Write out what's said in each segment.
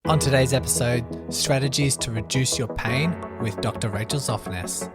On today's episode, strategies to reduce your pain with Dr. Rachel Zoffness.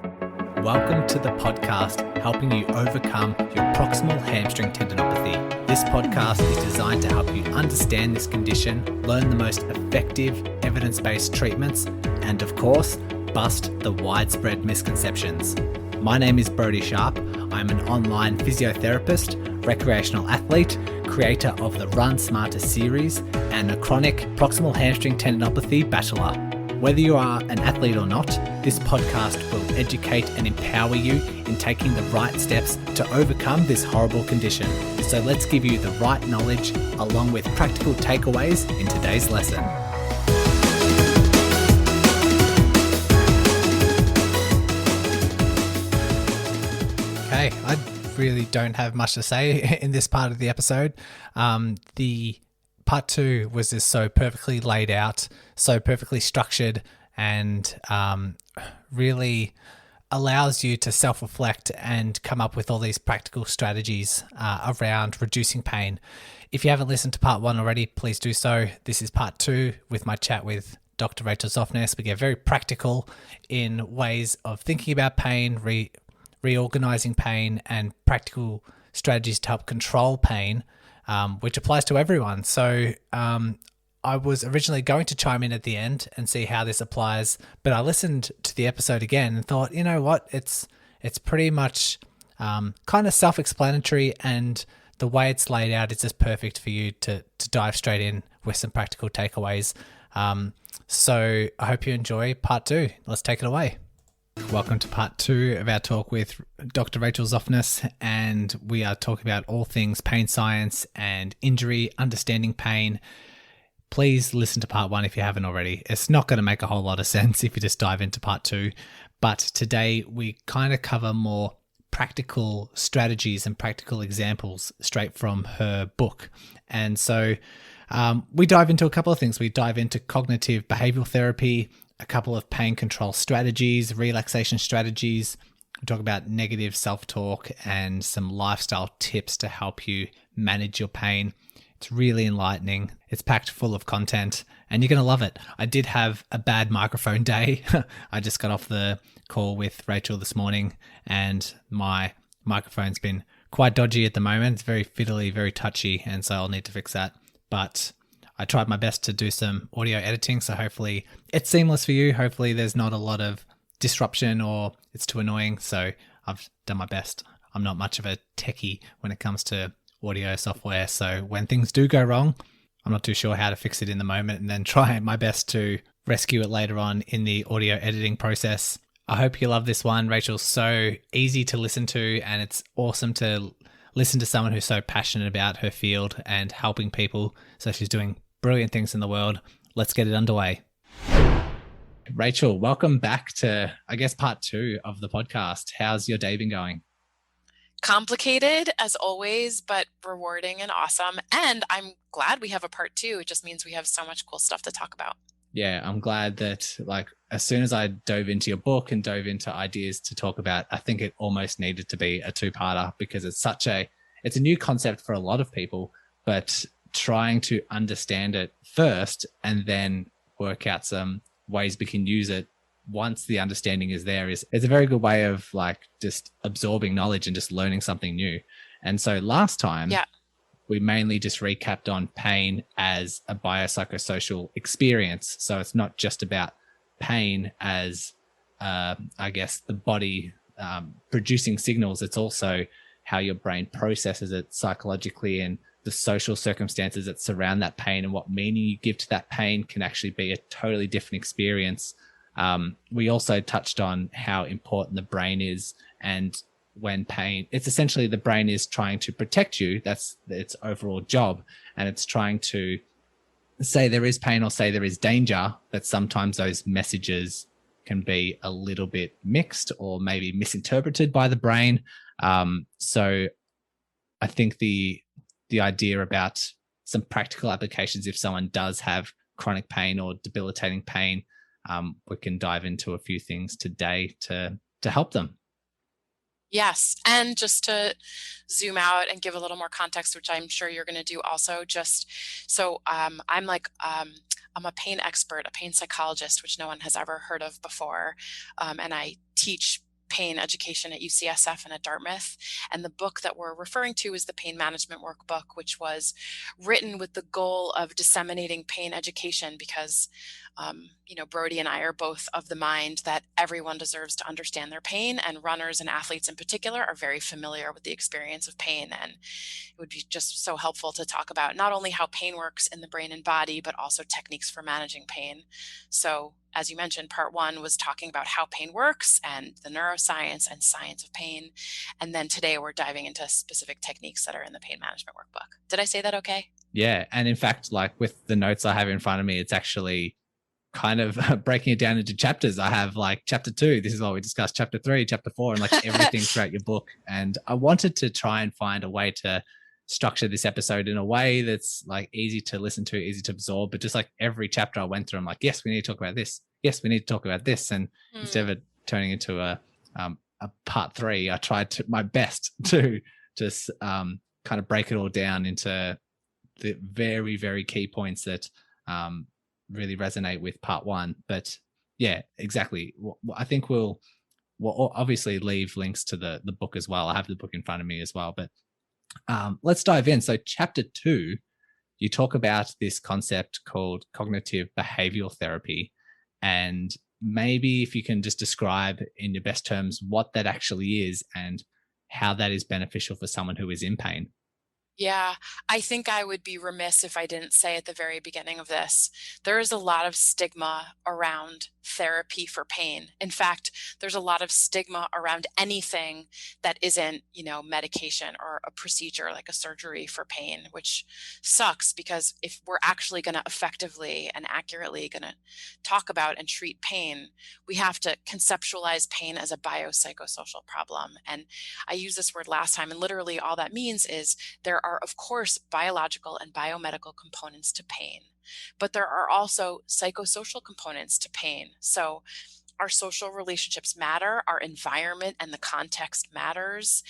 Welcome to the podcast helping you overcome your proximal hamstring tendinopathy. This podcast is designed to help you understand this condition, learn the most effective evidence-based treatments, and of course, bust the widespread misconceptions. My name is Brodie Sharp. I'm an online physiotherapist, recreational athlete, creator of the Run Smarter series, and a chronic proximal hamstring tendinopathy battler. Whether you are an athlete or not, this podcast will educate and empower you in taking the right steps to overcome this horrible condition. So let's give you the right knowledge along with practical takeaways in today's lesson. Okay, I really don't have much to say in this part of the episode. The part two was just so perfectly laid out, so perfectly structured, and really allows you to self-reflect and come up with all these practical strategies around reducing pain. If you haven't listened to part one already, please do so. This is part two with my chat with Dr. Rachel Zoffness. We get very practical in ways of thinking about pain, reorganizing pain, and practical strategies to help control pain, which applies to everyone. So I was originally going to chime in at the end and see how this applies, but I listened to the episode again and thought, you know what, it's pretty much kind of self-explanatory, and the way it's laid out is just perfect for you to dive straight in with some practical takeaways. So I hope you enjoy part two. Let's take it away. Welcome to part two of our talk with Dr. Rachel Zoffness, and we are talking about all things pain science and injury, understanding pain. Please listen to part one if you haven't already. It's not going to make a whole lot of sense if you just dive into part two, but today we kind of cover more practical strategies and practical examples straight from her book. And so we dive into a couple of things. We dive into cognitive behavioral therapy, a couple of pain control strategies, relaxation strategies. We talk about negative self-talk and some lifestyle tips to help you manage your pain. It's really enlightening. It's packed full of content and you're going to love it. I did have a bad microphone day. I just got off the call with Rachel this morning and my microphone's been quite dodgy at the moment. It's very fiddly, very touchy, and so I'll need to fix that. But I tried my best to do some audio editing, so hopefully it's seamless for you. Hopefully there's not a lot of disruption or it's too annoying, so I've done my best. I'm not much of a techie when it comes to audio software, so when things do go wrong, I'm not too sure how to fix it in the moment and then try my best to rescue it later on in the audio editing process. I hope you love this one. Rachel's so easy to listen to, and it's awesome to listen to someone who's so passionate about her field and helping people. So she's doing brilliant things in the world. Let's get it underway. Rachel, welcome back to, I guess, part two of the podcast. How's your day been going? Complicated as always, but rewarding and awesome. And I'm glad we have a part two. It just means we have so much cool stuff to talk about. Yeah, I'm glad that as soon as I dove into your book and dove into ideas to talk about, I think it almost needed to be a two-parter because it's a new concept for a lot of people, but trying to understand it first and then work out some ways we can use it once the understanding is there is a very good way of just absorbing knowledge and just learning something new. And so last time, we mainly just recapped on pain as a biopsychosocial experience. So it's not just about pain as, I guess, the body producing signals. It's also how your brain processes it psychologically, and the social circumstances that surround that pain and what meaning you give to that pain can actually be a totally different experience. We also touched on how important the brain is, and when pain, it's essentially the brain is trying to protect you. That's its overall job. And it's trying to say there is pain or say there is danger, but sometimes those messages can be a little bit mixed or maybe misinterpreted by the brain. So I think the idea about some practical applications, if someone does have chronic pain or debilitating pain, we can dive into a few things today to help them. Yes. And just to zoom out and give a little more context, which I'm sure you're going to do also, just so I'm a pain expert, a pain psychologist, which no one has ever heard of before. And I teach pain education at UCSF and at Dartmouth. And the book that we're referring to is the Pain Management Workbook, which was written with the goal of disseminating pain education because Brody and I are both of the mind that everyone deserves to understand their pain, and runners and athletes in particular are very familiar with the experience of pain. And it would be just so helpful to talk about not only how pain works in the brain and body, but also techniques for managing pain. So, as you mentioned, part one was talking about how pain works and the neuroscience and science of pain. And then today we're diving into specific techniques that are in the pain management workbook. Did I say that okay? Yeah. And in fact, like with the notes I have in front of me, it's actually kind of breaking it down into chapters. I have like chapter 2, this is what we discussed, chapter 3, chapter 4, and like everything throughout your book. And I wanted to try and find a way to structure this episode in a way that's like easy to listen to, easy to absorb. But just like every chapter I went through, I'm like, yes, we need to talk about this. Yes, we need to talk about this. And instead of it turning into a part 3, I tried my best to just kind of break it all down into the very, very key points that really resonate with part 1. But yeah, exactly. I think we'll obviously leave links to the book as well. I have the book in front of me as well. But let's dive in. So chapter 2, you talk about this concept called cognitive behavioral therapy. And maybe if you can just describe in your best terms what that actually is and how that is beneficial for someone who is in pain. Yeah, I think I would be remiss if I didn't say at the very beginning of this, there is a lot of stigma around therapy for pain. In fact, there's a lot of stigma around anything that isn't, medication or a procedure like a surgery for pain, which sucks because if we're actually going to effectively and accurately going to talk about and treat pain, we have to conceptualize pain as a biopsychosocial problem. And I used this word last time, and literally all that means is there are, of course, biological and biomedical components to pain, but there are also psychosocial components to pain. So our social relationships matter, our environment and the context matters,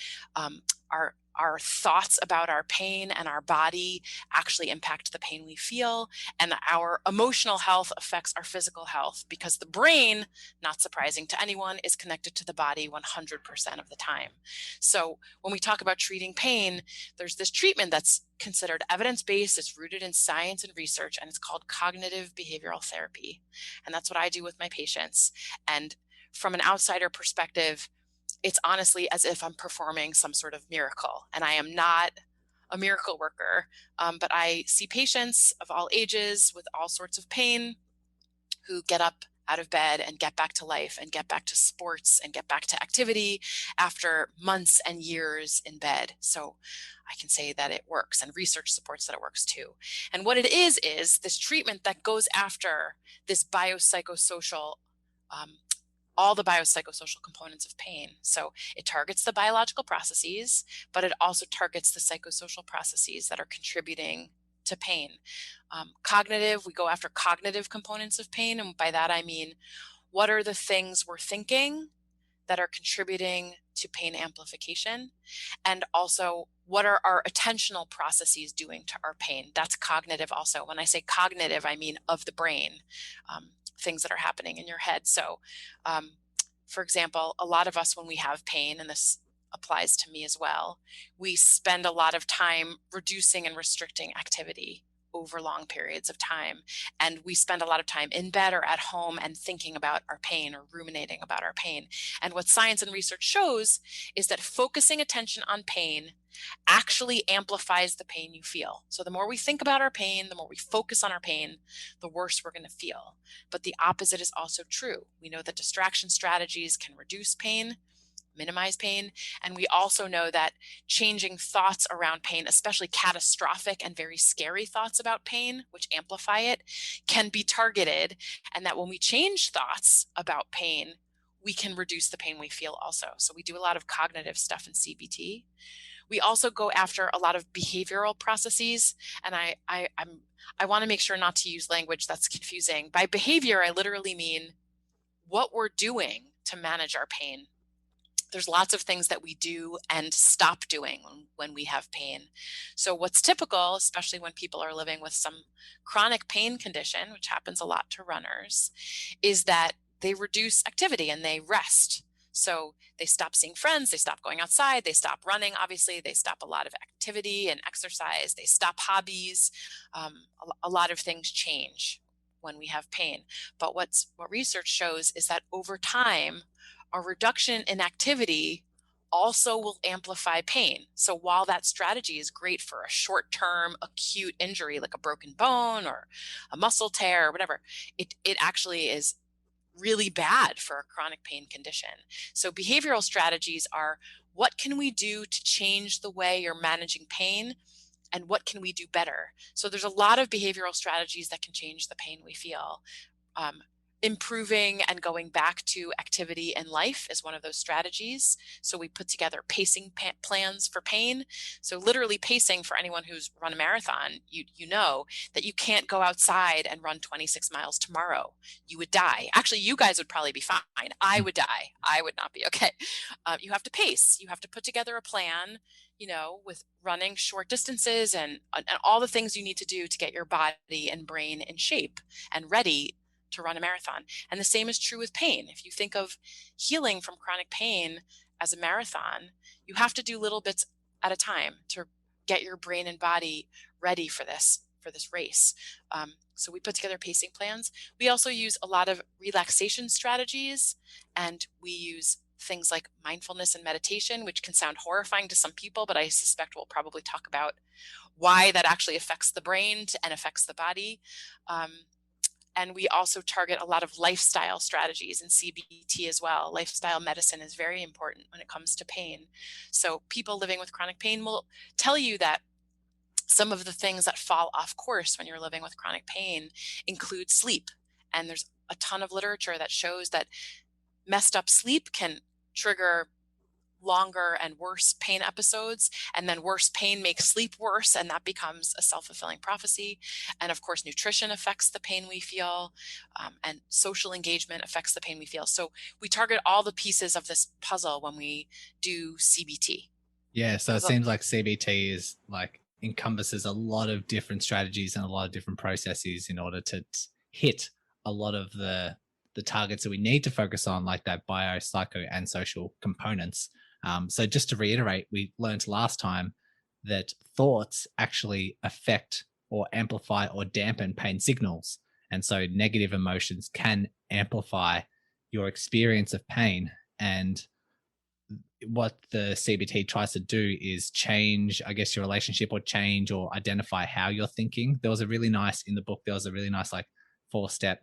our thoughts about our pain and our body actually impact the pain we feel, and our emotional health affects our physical health because the brain, not surprising to anyone, is connected to the body 100% of the time. So when we talk about treating pain, there's this treatment that's considered evidence-based, it's rooted in science and research, and it's called cognitive behavioral therapy. And that's what I do with my patients. And from an outsider perspective, it's honestly as if I'm performing some sort of miracle. And I am not a miracle worker, but I see patients of all ages with all sorts of pain who get up out of bed and get back to life and get back to sports and get back to activity after months and years in bed. So I can say that it works, and research supports that it works too. And what it is this treatment that goes after this biopsychosocial all the biopsychosocial components of pain. So it targets the biological processes, but it also targets the psychosocial processes that are contributing to pain. Cognitive, we go after cognitive components of pain. And by that, I mean, what are the things we're thinking that are contributing to pain amplification? And also, what are our attentional processes doing to our pain? That's cognitive also. When I say cognitive, I mean of the brain. Things that are happening in your head. So, for example, a lot of us, when we have pain, and this applies to me as well, we spend a lot of time reducing and restricting activity over long periods of time. And we spend a lot of time in bed or at home and thinking about our pain or ruminating about our pain. And what science and research shows is that focusing attention on pain actually amplifies the pain you feel. So the more we think about our pain, the more we focus on our pain, the worse we're going to feel. But the opposite is also true. We know that distraction strategies can reduce pain, minimize pain. And we also know that changing thoughts around pain, especially catastrophic and very scary thoughts about pain, which amplify it, can be targeted. And that when we change thoughts about pain, we can reduce the pain we feel also. So we do a lot of cognitive stuff in CBT. We also go after a lot of behavioral processes. And I want to make sure not to use language that's confusing. By behavior, I literally mean what we're doing to manage our pain. there's lots of things that we do and stop doing when we have pain. So what's typical, especially when people are living with some chronic pain condition, which happens a lot to runners, is that they reduce activity and they rest. So they stop seeing friends, they stop going outside, they stop running, obviously, they stop a lot of activity and exercise, they stop hobbies. A lot of things change when we have pain. But what research shows is that over time, a reduction in activity also will amplify pain. So while that strategy is great for a short-term acute injury like a broken bone or a muscle tear or whatever, it actually is really bad for a chronic pain condition. So behavioral strategies are, what can we do to change the way you're managing pain, and what can we do better? So there's a lot of behavioral strategies that can change the pain we feel. Um, Improving and going back to activity in life is one of those strategies. So we put together pacing plans for pain. So literally pacing, for anyone who's run a marathon, you know that you can't go outside and run 26 miles tomorrow. You would die. Actually, you guys would probably be fine. I would die. I would not be okay. You have to pace. You have to put together a plan, with running short distances and all the things you need to do to get your body and brain in shape and ready to run a marathon. And the same is true with pain. If you think of healing from chronic pain as a marathon, you have to do little bits at a time to get your brain and body ready for this race. So we put together pacing plans. We also use a lot of relaxation strategies, and we use things like mindfulness and meditation, which can sound horrifying to some people, but I suspect we'll probably talk about why that actually affects the brain and affects the body. And we also target a lot of lifestyle strategies in CBT as well. Lifestyle medicine is very important when it comes to pain. So people living with chronic pain will tell you that some of the things that fall off course when you're living with chronic pain include sleep. And there's a ton of literature that shows that messed up sleep can trigger longer and worse pain episodes, and then worse pain makes sleep worse, and that becomes a self-fulfilling prophecy. And of course, nutrition affects the pain we feel, and social engagement affects the pain we feel. So we target all the pieces of this puzzle when we do CBT. Yeah, so it seems like CBT is like encompasses a lot of different strategies and a lot of different processes in order to hit a lot of the targets that we need to focus on, like that bio, psycho, and social components. So just to reiterate, we learned last time that thoughts actually affect or amplify or dampen pain signals. And so negative emotions can amplify your experience of pain. And what the CBT tries to do is change, I guess, your relationship or change or identify how you're thinking. There was a really nice, in the book, there was a really nice, like, 4-step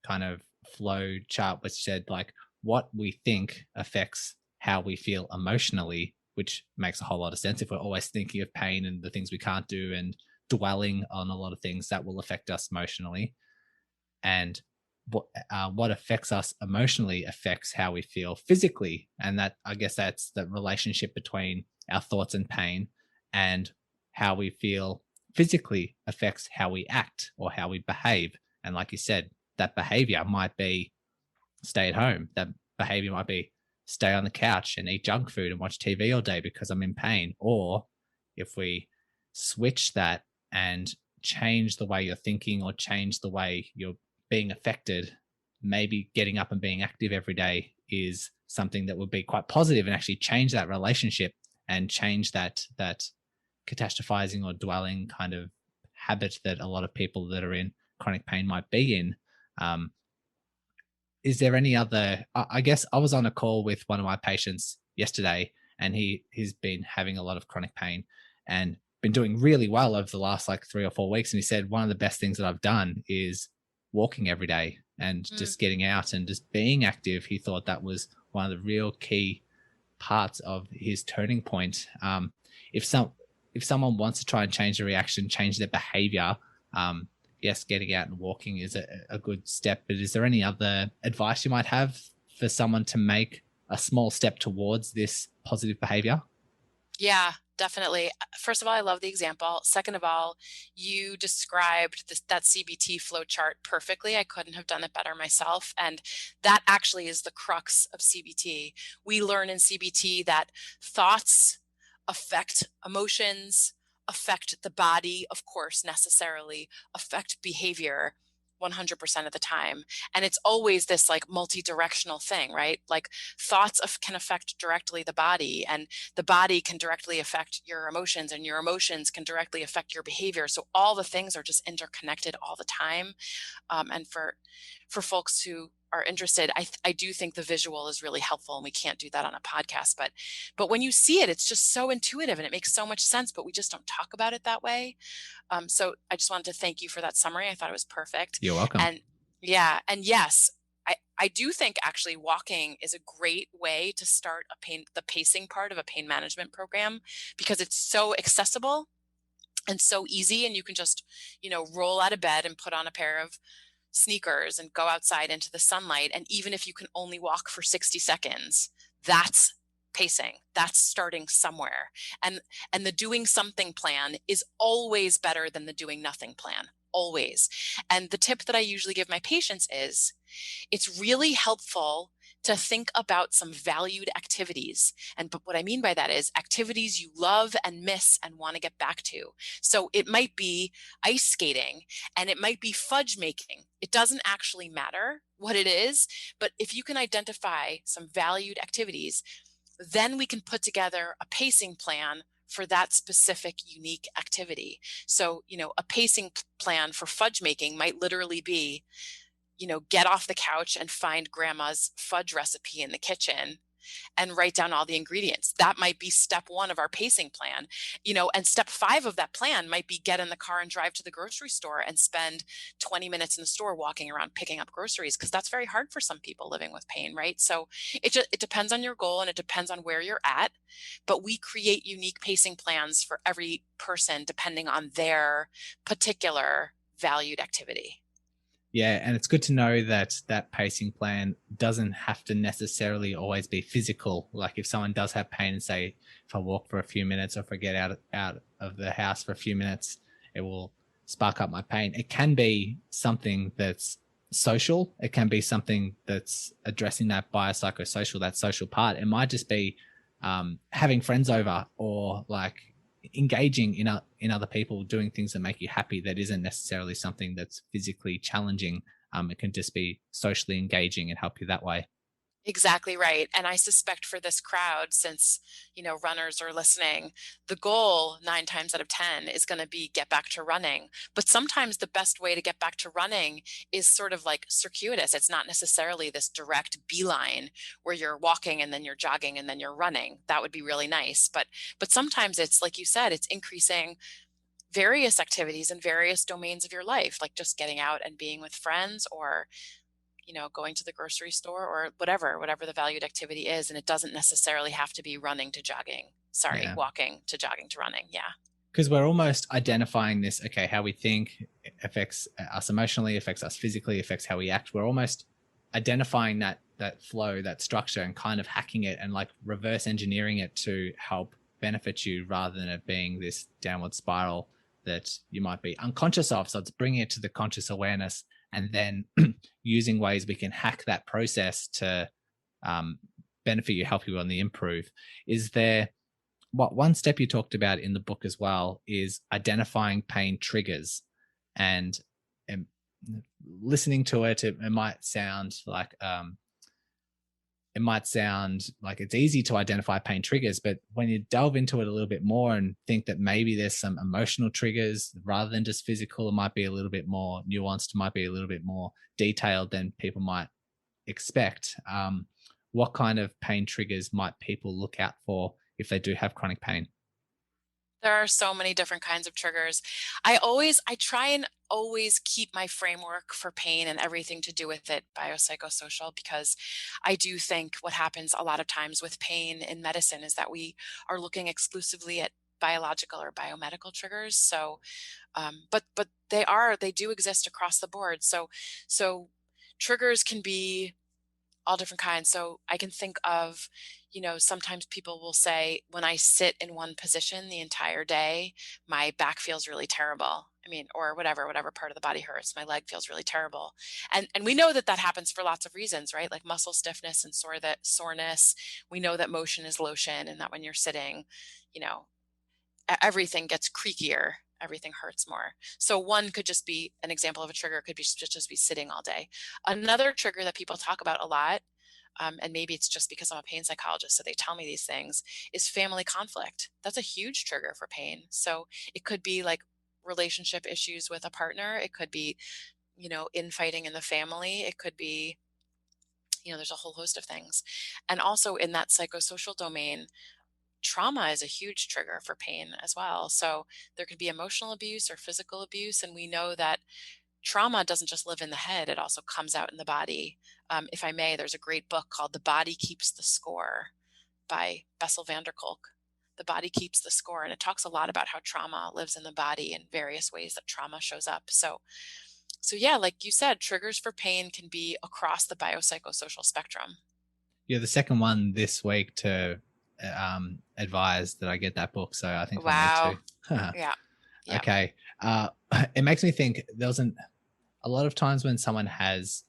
kind of flow chart which said, like, what we think affects how we feel emotionally, which makes a whole lot of sense. If we're always thinking of pain and the things we can't do and dwelling on a lot of things, that will affect us emotionally. And what affects us emotionally affects how we feel physically. And that, I guess, that's the relationship between our thoughts and pain, and how we feel physically affects how we act or how we behave. And like you said, that behavior might be stay at home. That behavior might be stay on the couch and eat junk food and watch TV all day because I'm in pain. Or if we switch that and change the way you're thinking or change the way you're being affected, maybe getting up and being active every day is something that would be quite positive and actually change that relationship and change that catastrophizing or dwelling kind of habit that a lot of people that are in chronic pain might be in. Is there any other, I guess I was on a call with one of my patients yesterday, and he's been having a lot of chronic pain and been doing really well over the last like 3 or 4 weeks. And he said, one of the best things that I've done is walking every day and just getting out and just being active. He thought that was one of the real key parts of his turning point. If someone wants to try and change their reaction, change their behavior, yes, getting out and walking is a good step. But is there any other advice you might have for someone to make a small step towards this positive behavior? Yeah, definitely. First of all, I love the example. Second of all, you described that CBT flow chart perfectly. I couldn't have done it better myself. And that actually is the crux of CBT. We learn in CBT that thoughts affect emotions, affect the body, of course, necessarily, affect behavior 100% of the time. And it's always this like multi-directional thing, right? Like can affect directly the body, and the body can directly affect your emotions, and your emotions can directly affect your behavior. So all the things are just interconnected all the time. And for folks who are interested, I do think the visual is really helpful, and we can't do that on a podcast. But when you see it, it's just so intuitive and it makes so much sense. But we just don't talk about it that way. So I just wanted to thank you for that summary. I thought it was perfect. You're welcome. And yeah, and yes, I do think actually walking is a great way to start the pacing part of a pain management program, because it's so accessible and so easy. And you can just, roll out of bed and put on a pair of sneakers and go outside into the sunlight. And even if you can only walk for 60 seconds, that's pacing. That's starting somewhere. And the doing something plan is always better than the doing nothing plan. Always. And the tip that I usually give my patients is it's really helpful to think about some valued activities. But what I mean by that is activities you love and miss and want to get back to. So it might be ice skating, and it might be fudge making. It doesn't actually matter what it is, but if you can identify some valued activities, then we can put together a pacing plan for that specific unique activity. So, a pacing plan for fudge making might literally be, get off the couch and find grandma's fudge recipe in the kitchen and write down all the ingredients. That might be step 1 of our pacing plan, and step 5 of that plan might be get in the car and drive to the grocery store and spend 20 minutes in the store walking around picking up groceries, because that's very hard for some people living with pain, right? So it depends on your goal and it depends on where you're at, but we create unique pacing plans for every person depending on their particular valued activity. Yeah, and it's good to know that that pacing plan doesn't have to necessarily always be physical. Like if someone does have pain and say, if I walk for a few minutes or if I get out of the house for a few minutes, it will spark up my pain. It can be something that's social. It can be something that's addressing that biopsychosocial, that social part. It might just be having friends over, or like engaging in other people, doing things that make you happy, that isn't necessarily something that's physically challenging. It can just be socially engaging and help you that way. Exactly right. And I suspect for this crowd, since, runners are listening, the goal 9 times out of 10 is going to be get back to running. But sometimes the best way to get back to running is sort of like circuitous. It's not necessarily this direct beeline where you're walking and then you're jogging and then you're running. That would be really nice. But sometimes it's like you said, it's increasing various activities in various domains of your life, like just getting out and being with friends, or going to the grocery store, or whatever the valued activity is. And it doesn't necessarily have to be running to jogging. Sorry, Yeah. walking to jogging to running. Yeah. Because we're almost identifying this, okay, how we think affects us emotionally, affects us physically, affects how we act. We're almost identifying that flow, that structure, and kind of hacking it and like reverse engineering it to help benefit you, rather than it being this downward spiral that you might be unconscious of. So it's bringing it to the conscious awareness, and then using ways we can hack that process to benefit you, help you on the improve. Is there what one step you talked about in the book as well is identifying pain triggers, and listening to it, it might sound like it's easy to identify pain triggers, but when you delve into it a little bit more and think that maybe there's some emotional triggers rather than just physical, it might be a little bit more nuanced, might be a little bit more detailed than people might expect. What kind of pain triggers might people look out for if they do have chronic pain? There are so many different kinds of triggers. I try and always keep my framework for pain and everything to do with it biopsychosocial, because I do think what happens a lot of times with pain in medicine is that we are looking exclusively at biological or biomedical triggers. So, but they do exist across the board. So triggers can be All different kinds. So I can think of, sometimes people will say, when I sit in one position the entire day, my back feels really terrible. I mean, or whatever part of the body hurts, my leg feels really terrible. And we know that that happens for lots of reasons, right? Like muscle stiffness and soreness. We know that motion is lotion, and that when you're sitting, you know, everything gets creakier, everything hurts more. So one could just be an example of a trigger, could be just be sitting all day. Another trigger that people talk about a lot, and maybe it's just because I'm a pain psychologist, so they tell me these things, is family conflict. That's a huge trigger for pain. So it could be like relationship issues with a partner. It could be, infighting in the family. It could be, there's a whole host of things. And also in that psychosocial domain, trauma is a huge trigger for pain as well. So there could be emotional abuse or physical abuse. And we know that trauma doesn't just live in the head, it also comes out in the body. If I may, there's a great book called The Body Keeps the Score by Bessel van der Kolk. The Body Keeps the Score. And it talks a lot about how trauma lives in the body and various ways that trauma shows up. So yeah, like you said, triggers for pain can be across the biopsychosocial spectrum. You're the second one this week to advise that I get that book, so I think I'll need to. Wow. Yeah. Yeah. Okay. It makes me think a lot of times when someone has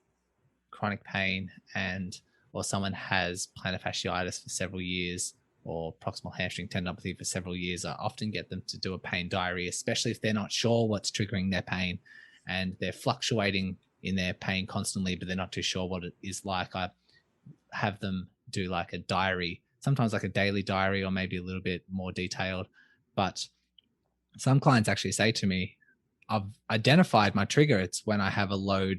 chronic pain or someone has plantar fasciitis for several years or proximal hamstring tendinopathy for several years, I often get them to do a pain diary, especially if they're not sure what's triggering their pain and they're fluctuating in their pain constantly, but they're not too sure what it is like. I have them do like a diary, sometimes like a daily diary or maybe a little bit more detailed. But some clients actually say to me, I've identified my trigger. It's when I have a low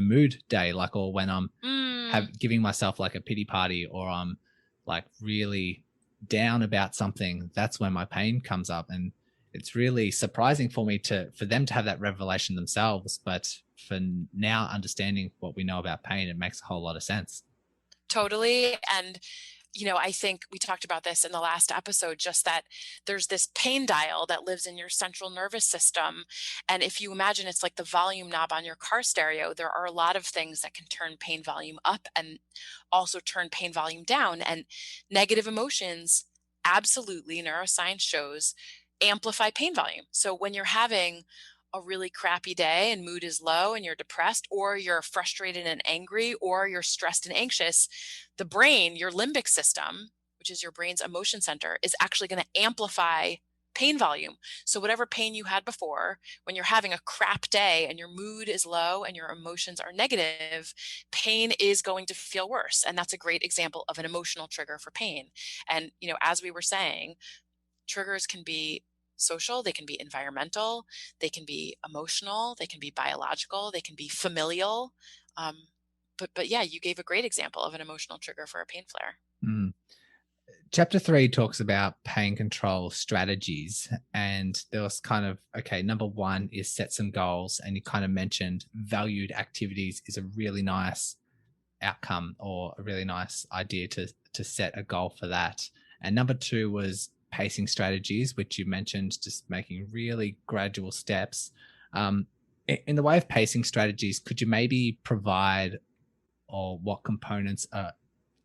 mood day, like, or when I'm Mm. giving myself like a pity party, or I'm like really down about something. That's when my pain comes up. And it's really surprising for me for them to have that revelation themselves. But for now understanding what we know about pain, it makes a whole lot of sense. Totally. And, I think we talked about this in the last episode, just that there's this pain dial that lives in your central nervous system. And if you imagine it's like the volume knob on your car stereo, there are a lot of things that can turn pain volume up and also turn pain volume down. And negative emotions, absolutely, neuroscience shows, amplify pain volume. So when you're having a really crappy day and mood is low and you're depressed, or you're frustrated and angry, or you're stressed and anxious, the brain, your limbic system, which is your brain's emotion center, is actually going to amplify pain volume. So whatever pain you had before, when you're having a crap day and your mood is low and your emotions are negative, pain is going to feel worse. And that's a great example of an emotional trigger for pain. And, as we were saying, triggers can be social, they can be environmental, they can be emotional, they can be biological, they can be familial. Um, but yeah, you gave a great example of an emotional trigger for a pain flare. Mm. Chapter 3 talks about pain control strategies. And there was kind of, okay, number one is set some goals. And you kind of mentioned valued activities is a really nice outcome or a really nice idea to set a goal for that. And number two was pacing strategies, which you mentioned, just making really gradual steps. In the way of pacing strategies, could you maybe provide or what components are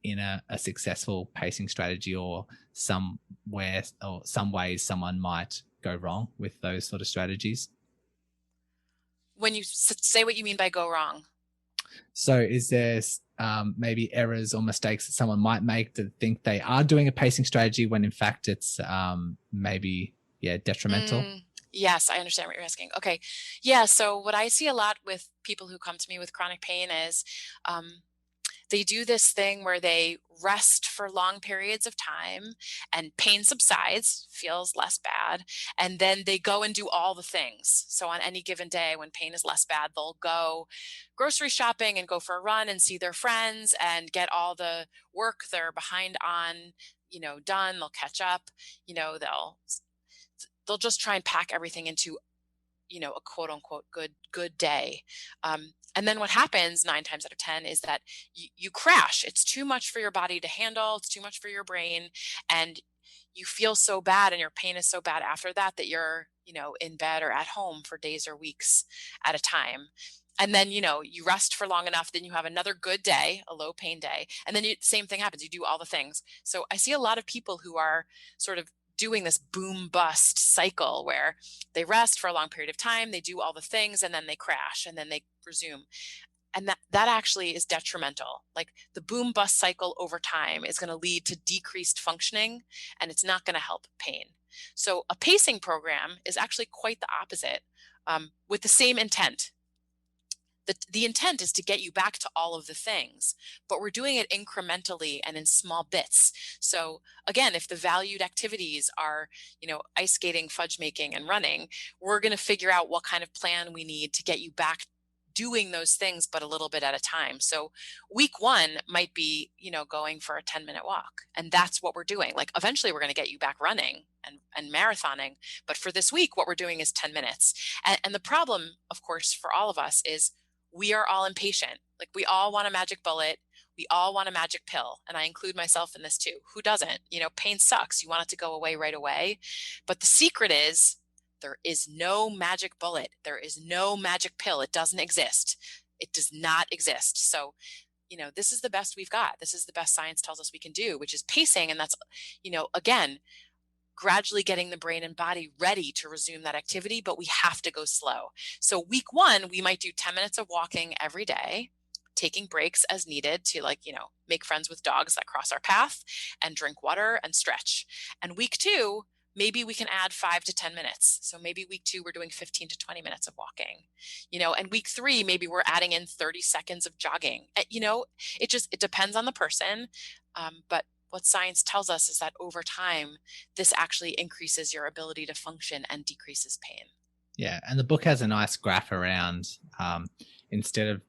in a successful pacing strategy, or somewhere or some ways someone might go wrong with those sort of strategies? When you say what you mean by go wrong. So, is there maybe errors or mistakes that someone might make to think they are doing a pacing strategy when in fact it's maybe, yeah, detrimental? Yes, I understand what you're asking. Okay. Yeah. So, what I see a lot with people who come to me with chronic pain is um, they do this thing where they rest for long periods of time and pain subsides, feels less bad. And then they go and do all the things. So on any given day when pain is less bad, they'll go grocery shopping and go for a run and see their friends and get all the work they're behind on, done. They'll catch up, they'll just try and pack everything into a quote unquote good day. And then what happens 9 times out of 10 is that you crash. It's too much for your body to handle. It's too much for your brain. And you feel so bad and your pain is so bad after that, that you're, in bed or at home for days or weeks at a time. And then, you rest for long enough, then you have another good day, a low pain day. And then same thing happens. You do all the things. So I see a lot of people who are sort of doing this boom bust cycle where they rest for a long period of time, they do all the things, and then they crash and then they resume. And that actually is detrimental. Like the boom bust cycle over time is going to lead to decreased functioning, and it's not going to help pain. So a pacing program is actually quite the opposite, with the same intent. The intent is to get you back to all of the things, but we're doing it incrementally and in small bits. So again, if the valued activities are, ice skating, fudge making, and running, we're going to figure out what kind of plan we need to get you back doing those things, but a little bit at a time. So week one might be, going for a 10-minute walk. And that's what we're doing. Like eventually we're going to get you back running and marathoning. But for this week, what we're doing is 10 minutes. And the problem, of course, for all of us is we are all impatient. Like we all want a magic bullet. We all want a magic pill. And I include myself in this too. Who doesn't? Pain sucks. You want it to go away right away. But the secret is there is no magic bullet. There is no magic pill. It doesn't exist. It does not exist. So, this is the best we've got. This is the best science tells us we can do, which is pacing. And that's, again, gradually getting the brain and body ready to resume that activity, but we have to go slow. So week one, we might do 10 minutes of walking every day, taking breaks as needed to make friends with dogs that cross our path and drink water and stretch. And week two, maybe we can add 5 to 10 minutes. So maybe week two, we're doing 15 to 20 minutes of walking, and week three, maybe we're adding in 30 seconds of jogging. It depends on the person. But what science tells us is that over time, this actually increases your ability to function and decreases pain. Yeah, and the book has a nice graph around instead of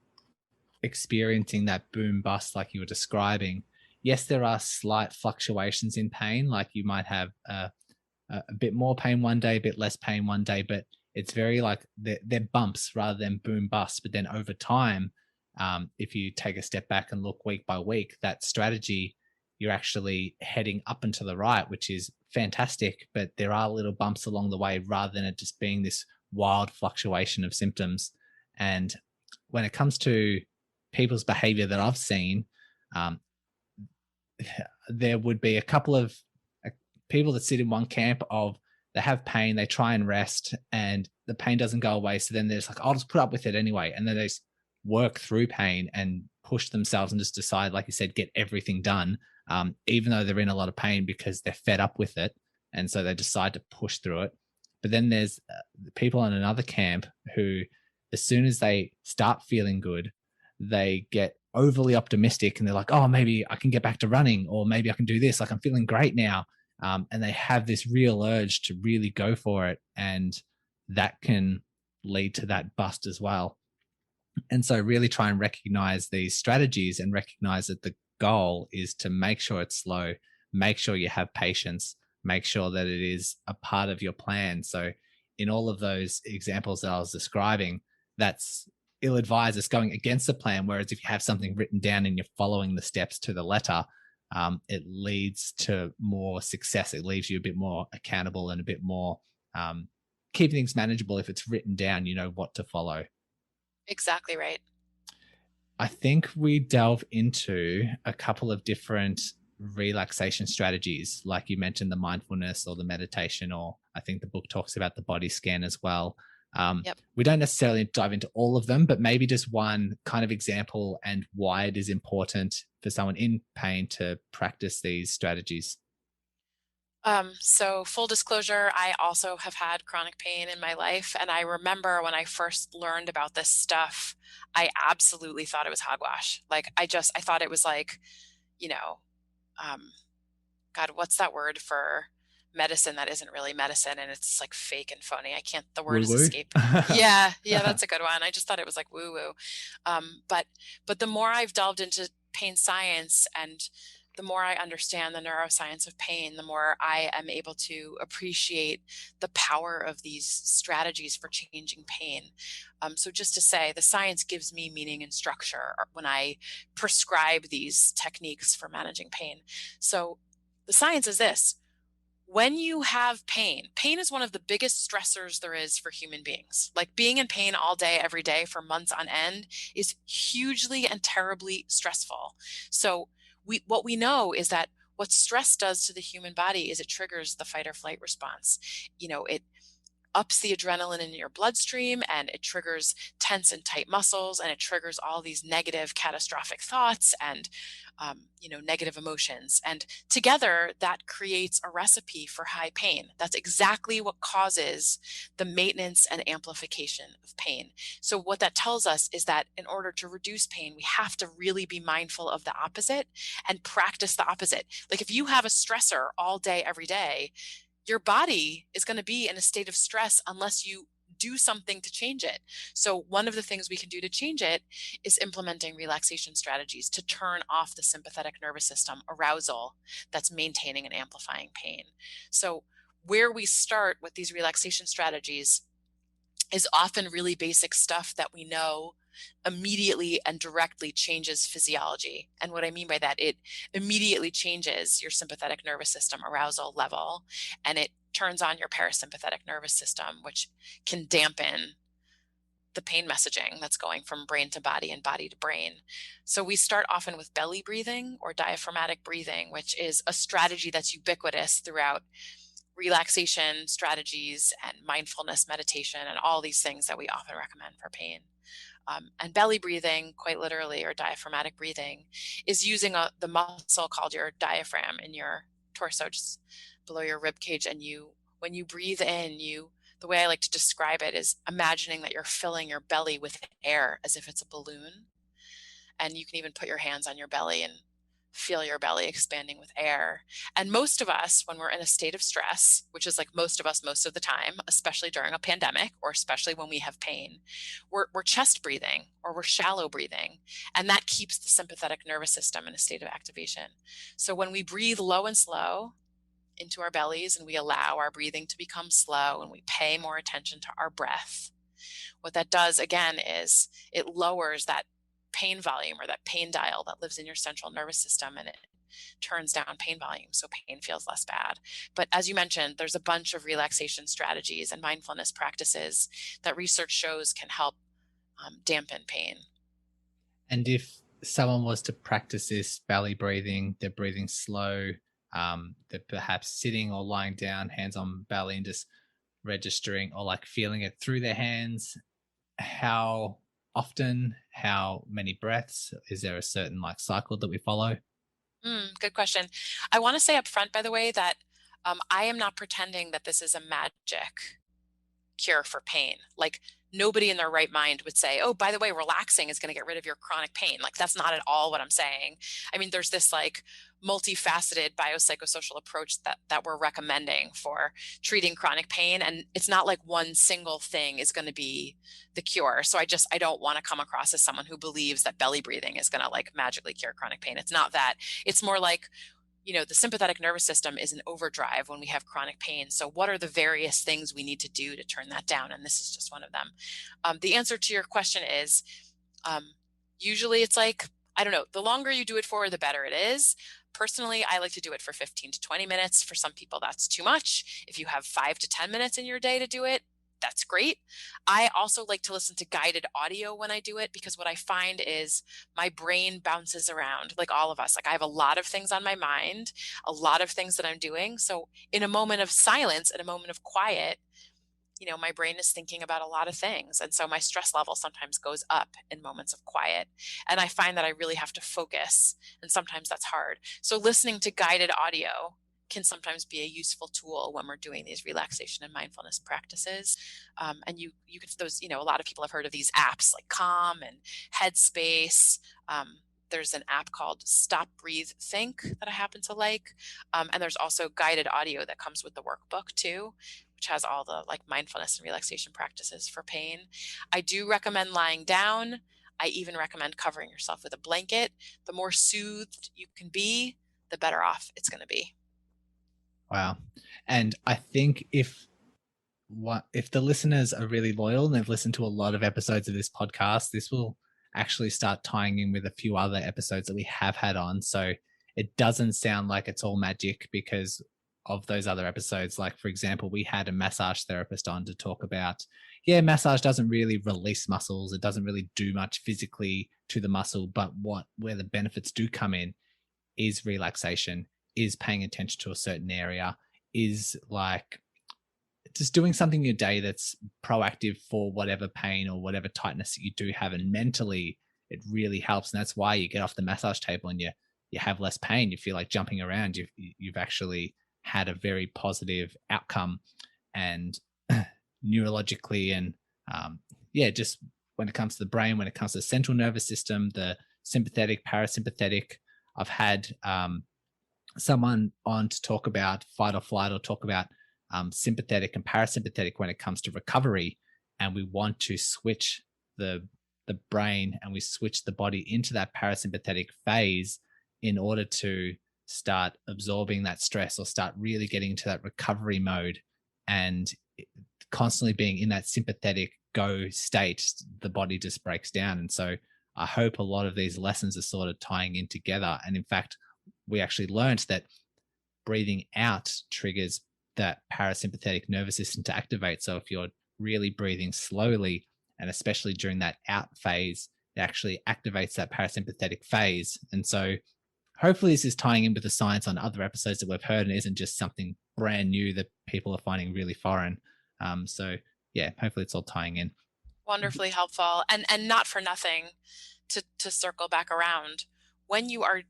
experiencing that boom bust like you were describing. Yes, there are slight fluctuations in pain, like you might have a bit more pain one day, a bit less pain one day, but it's very like they're bumps rather than boom bust. But then over time, if you take a step back and look week by week, that strategy, you're actually heading up and to the right, which is fantastic. But there are little bumps along the way rather than it just being this wild fluctuation of symptoms. And when it comes to people's behavior that I've seen, there would be a couple of people that sit in one camp of they have pain, they try and rest, and the pain doesn't go away. So then they're just like, I'll just put up with it anyway. And then they just work through pain and push themselves and just decide, like you said, get everything done, even though they're in a lot of pain because they're fed up with it. And so they decide to push through it. But then there's people in another camp who, as soon as they start feeling good, they get overly optimistic and they're like, oh, maybe I can get back to running, or maybe I can do this. Like I'm feeling great now. And they have this real urge to really go for it. And that can lead to that bust as well. And so really try and recognize these strategies and recognize that the goal is to make sure it's slow, make sure you have patience, make sure that it is a part of your plan. So in all of those examples that I was describing, that's ill-advised. It's going against the plan. Whereas if you have something written down and you're following the steps to the letter, it leads to more success. It leaves you a bit more accountable and a bit more keeping things manageable. If it's written down, you know what to follow. Exactly right. I think we delve into a couple of different relaxation strategies, like you mentioned, the mindfulness or the meditation, or I think the book talks about the body scan as well. Yep. We don't necessarily dive into all of them, but maybe just one kind of example and why it is important for someone in pain to practice these strategies. So full disclosure, I also have had chronic pain in my life. And I remember when I first learned about this stuff, I absolutely thought it was hogwash. Like I thought it was like, you know, um, God, what's that word for medicine that isn't really medicine and it's like fake and phony? The word Woo is woo. escaping me. Yeah, yeah, that's a good one. I just thought it was like woo woo. But the more I've delved into pain science and the more I understand the neuroscience of pain, the more I am able to appreciate the power of these strategies for changing pain. So just to say, the science gives me meaning and structure when I prescribe these techniques for managing pain. So the science is this: When you have pain, pain is one of the biggest stressors there is for human beings. Like being in pain all day, every day for months on end is hugely and terribly stressful. So what we know is that what stress does to the human body is it triggers the fight or flight response. It ups the adrenaline in your bloodstream and it triggers tense and tight muscles and it triggers all these negative catastrophic thoughts and negative emotions, and together that creates a recipe for high pain. That's exactly what causes the maintenance and amplification of pain. So what that tells us is that in order to reduce pain, we have to really be mindful of the opposite and practice the opposite. Like if you have a stressor all day every day, your body is going to be in a state of stress unless you do something to change it. So one of the things we can do to change it is implementing relaxation strategies to turn off the sympathetic nervous system arousal that's maintaining and amplifying pain. So where we start with these relaxation strategies is often really basic stuff that we know immediately and directly changes physiology. And what I mean by that, it immediately changes your sympathetic nervous system arousal level, and it turns on your parasympathetic nervous system, which can dampen the pain messaging that's going from brain to body and body to brain. So we start often with belly breathing or diaphragmatic breathing, which is a strategy that's ubiquitous throughout relaxation strategies and mindfulness meditation and all these things that we often recommend for pain. And belly breathing, quite literally, or diaphragmatic breathing, is using the muscle called your diaphragm in your torso, just below your rib cage. And when you breathe in, the way I like to describe it is imagining that you're filling your belly with air as if it's a balloon. And you can even put your hands on your belly and feel your belly expanding with air. And most of us, when we're in a state of stress, which is like most of us most of the time, especially during a pandemic or especially when we have pain, we're chest breathing or we're shallow breathing. And that keeps the sympathetic nervous system in a state of activation. So when we breathe low and slow into our bellies and we allow our breathing to become slow and we pay more attention to our breath, what that does again is it lowers that pain volume or that pain dial that lives in your central nervous system, and it turns down pain volume so pain feels less bad. But as you mentioned, there's a bunch of relaxation strategies and mindfulness practices that research shows can help dampen pain. And if someone was to practice this belly breathing, they're breathing slow, they're perhaps sitting or lying down, hands on belly, and just registering or like feeling it through their hands, how often, how many breaths? Is there a certain like cycle that we follow? Good question. I want to say up front, by the way, that I am not pretending that this is a magic cure for pain. Like nobody in their right mind would say, oh, by the way, relaxing is going to get rid of your chronic pain. Like that's not at all what I'm saying. I mean, there's this like multifaceted biopsychosocial approach that we're recommending for treating chronic pain. And it's not like one single thing is going to be the cure. So I don't want to come across as someone who believes that belly breathing is going to like magically cure chronic pain. It's not that. It's more like the sympathetic nervous system is in overdrive when we have chronic pain. So what are the various things we need to do to turn that down? And this is just one of them. The answer to your question is usually it's like, I don't know, the longer you do it for, the better it is. Personally, I like to do it for 15 to 20 minutes. For some people, that's too much. If you have 5 to 10 minutes in your day to do it, that's great. I also like to listen to guided audio when I do it because what I find is my brain bounces around like all of us. Like I have a lot of things on my mind, a lot of things that I'm doing. So in a moment of silence, in a moment of quiet, my brain is thinking about a lot of things. And so my stress level sometimes goes up in moments of quiet. And I find that I really have to focus. And sometimes that's hard. So listening to guided audio can sometimes be a useful tool when we're doing these relaxation and mindfulness practices. And you can, a lot of people have heard of these apps like Calm and Headspace. There's an app called Stop, Breathe, Think that I happen to like. And there's also guided audio that comes with the workbook too, which has all the like mindfulness and relaxation practices for pain. I do recommend lying down. I even recommend covering yourself with a blanket. The more soothed you can be, the better off it's going to be. Wow. And I think if the listeners are really loyal and they've listened to a lot of episodes of this podcast, this will actually start tying in with a few other episodes that we have had on. So it doesn't sound like it's all magic because of those other episodes. Like, for example, we had a massage therapist on to talk about, yeah, massage doesn't really release muscles. It doesn't really do much physically to the muscle, but where the benefits do come in is relaxation, is paying attention to a certain area, is like just doing something in your day that's proactive for whatever pain or whatever tightness that you do have. And mentally, it really helps. And that's why you get off the massage table and you have less pain. You feel like jumping around. You've actually had a very positive outcome, and neurologically and yeah, just when it comes to the brain, when it comes to the central nervous system, the sympathetic, parasympathetic. I've had someone on to talk about fight or flight, or talk about sympathetic and parasympathetic when it comes to recovery. And we want to switch the brain, and we switch the body into that parasympathetic phase in order to start absorbing that stress, or start really getting into that recovery mode. And constantly being in that sympathetic go state, the body just breaks down. And so I hope a lot of these lessons are sort of tying in together. And in fact, we actually learned that breathing out triggers that parasympathetic nervous system to activate. So if you're really breathing slowly, and especially during that out phase, it actually activates that parasympathetic phase. And so hopefully this is tying in with the science on other episodes that we've heard, and isn't just something brand new that people are finding really foreign. So yeah, hopefully it's all tying in. Wonderfully helpful. And not for nothing, to circle back around, when you are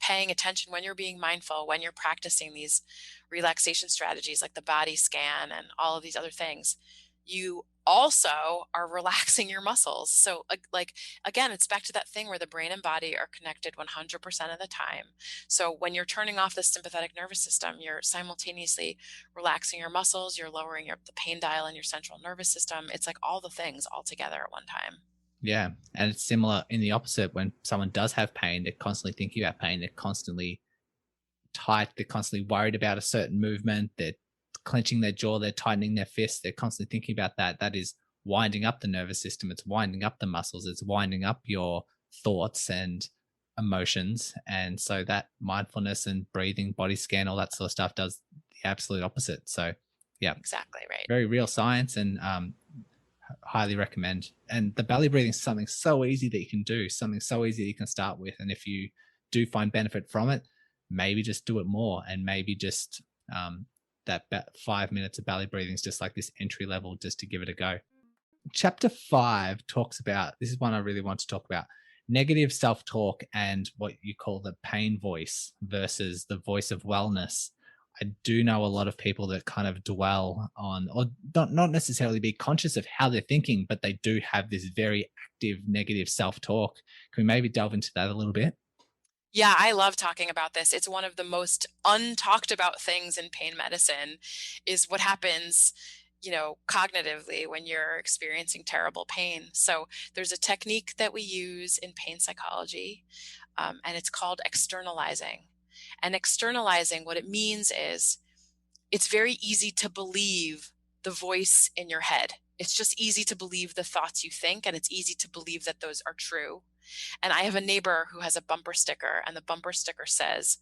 paying attention, when you're being mindful, when you're practicing these relaxation strategies like the body scan and all of these other things, you also are relaxing your muscles. So like again, it's back to that thing where the brain and body are connected 100% of the time. So when you're turning off the sympathetic nervous system, you're simultaneously relaxing your muscles, you're lowering the pain dial in your central nervous system. It's like all the things all together at one time. Yeah. And it's similar in the opposite. When someone does have pain, they're constantly thinking about pain. They're constantly tight. They're constantly worried about a certain movement. They're clenching their jaw. They're tightening their fists. They're constantly thinking about that. That is winding up the nervous system. It's winding up the muscles. It's winding up your thoughts and emotions. And so that mindfulness and breathing, body scan, all that sort of stuff does the absolute opposite. So yeah, Exactly right. very real science, and highly recommend. And the belly breathing is something so easy that you can do, something so easy that you can start with. And if you do find benefit from it, maybe just do it more, and maybe just that 5 minutes of belly breathing is just like this entry level, just to give it a go. Chapter 5 talks about, this is one I really want to talk about, negative self-talk and what you call the pain voice versus the voice of wellness. I do know a lot of people that kind of dwell on, or not necessarily be conscious of how they're thinking, but they do have this very active negative self-talk. Can we maybe delve into that a little bit? Yeah, I love talking about this. It's one of the most untalked about things in pain medicine, is what happens, cognitively when you're experiencing terrible pain. So there's a technique that we use in pain psychology, and it's called externalizing. And externalizing, what it means is it's very easy to believe the voice in your head. It's just easy to believe the thoughts you think, and it's easy to believe that those are true. And I have a neighbor who has a bumper sticker, and the bumper sticker says,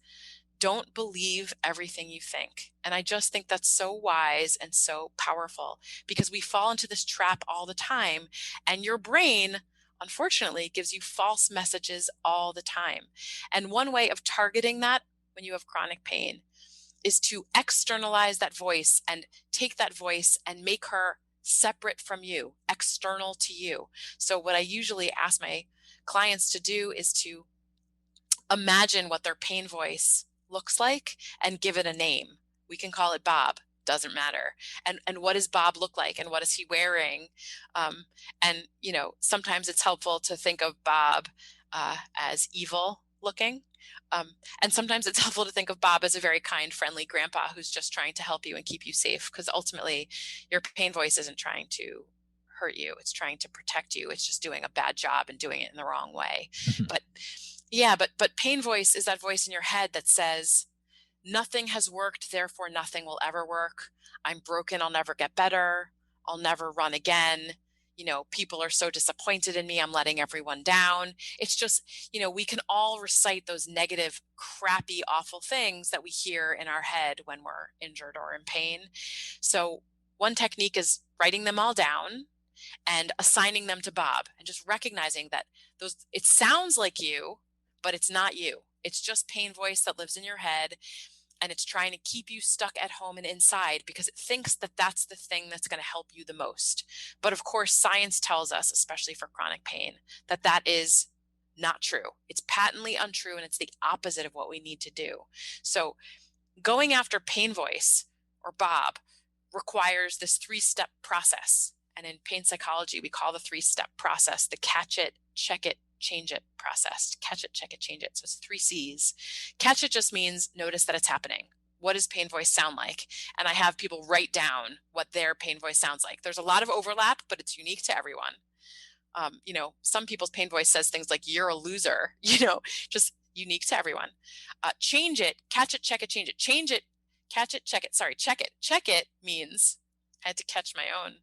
"Don't believe everything you think." And I just think that's so wise and so powerful, because we fall into this trap all the time, and your brain, unfortunately, gives you false messages all the time. And one way of targeting that when you have chronic pain is to externalize that voice and take that voice and make her separate from you, external to you. So what I usually ask my clients to do is to imagine what their pain voice looks like and give it a name. We can call it Bob, doesn't matter. And what does Bob look like, and what is he wearing? And sometimes it's helpful to think of Bob as evil looking. And sometimes it's helpful to think of Bob as a very kind, friendly grandpa who's just trying to help you and keep you safe, because ultimately your pain voice isn't trying to hurt you. It's trying to protect you. It's just doing a bad job and doing it in the wrong way. But yeah, but pain voice is that voice in your head that says, nothing has worked, therefore nothing will ever work. I'm broken, I'll never get better. I'll never run again. people are so disappointed in me, I'm letting everyone down. It's just, we can all recite those negative, crappy, awful things that we hear in our head when we're injured or in pain. So one technique is writing them all down and assigning them to Bob and just recognizing that it sounds like you, but it's not you. It's just pain voice that lives in your head, and it's trying to keep you stuck at home and inside because it thinks that that's the thing that's going to help you the most. But of course, science tells us, especially for chronic pain, that that is not true. It's patently untrue, and it's the opposite of what we need to do. So going after pain voice or Bob requires this 3-step process. And in pain psychology, we call the 3-step process the catch it, check it, change it process. Catch it, check it, change it. So it's 3 C's. Catch it just means notice that it's happening. What does pain voice sound like? And I have people write down what their pain voice sounds like. There's a lot of overlap, but it's unique to everyone. Some people's pain voice says things like, you're a loser, just unique to everyone. Change it, catch it, check it, change it. Change it, catch it, check it. Sorry, check it. Check it means, I had to catch my own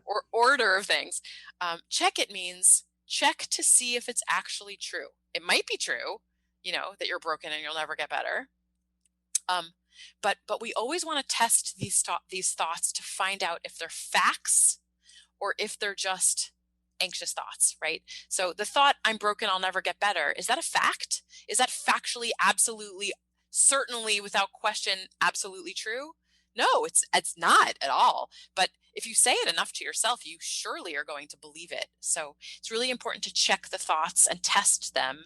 or order of things. Check it means check to see if it's actually true. It might be true, that you're broken and you'll never get better. But we always want to test these thoughts to find out if they're facts or if they're just anxious thoughts, right? So the thought, I'm broken, I'll never get better, is that a fact? Is that factually, absolutely, certainly, without question, absolutely true? No, it's not at all. But if you say it enough to yourself, you surely are going to believe it. So it's really important to check the thoughts and test them.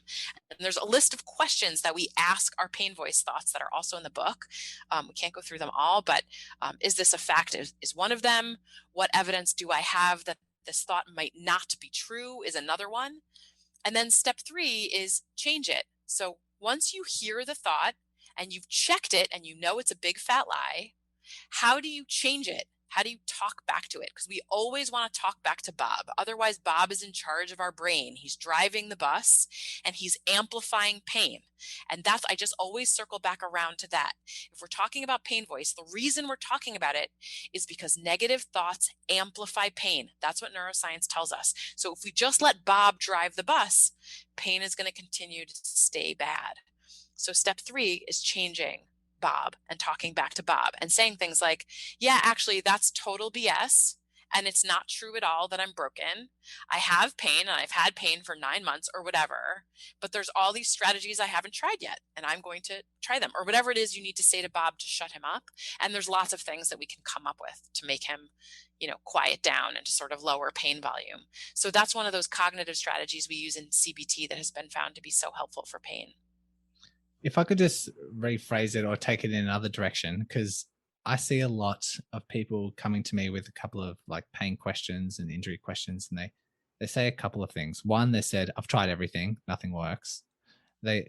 And there's a list of questions that we ask our pain voice thoughts that are also in the book. We can't go through them all, but is this a fact is one of them. What evidence do I have that this thought might not be true is another one. And then step 3 is change it. So once you hear the thought and you've checked it and you know it's a big fat lie, how do you change it? How do you talk back to it? Because we always want to talk back to Bob. Otherwise, Bob is in charge of our brain. He's driving the bus and he's amplifying pain. And I just always circle back around to that. If we're talking about pain voice, the reason we're talking about it is because negative thoughts amplify pain. That's what neuroscience tells us. So if we just let Bob drive the bus, pain is going to continue to stay bad. So step 3 is changing Bob and talking back to Bob and saying things like, yeah, actually, that's total BS. And it's not true at all that I'm broken. I have pain and I've had pain for 9 months or whatever, but there's all these strategies I haven't tried yet and I'm going to try them, or whatever it is you need to say to Bob to shut him up. And there's lots of things that we can come up with to make him, quiet down and to sort of lower pain volume. So that's one of those cognitive strategies we use in CBT that has been found to be so helpful for pain. If I could just rephrase it or take it in another direction, because I see a lot of people coming to me with a couple of like pain questions and injury questions, and they say a couple of things. One, they said, I've tried everything, nothing works. They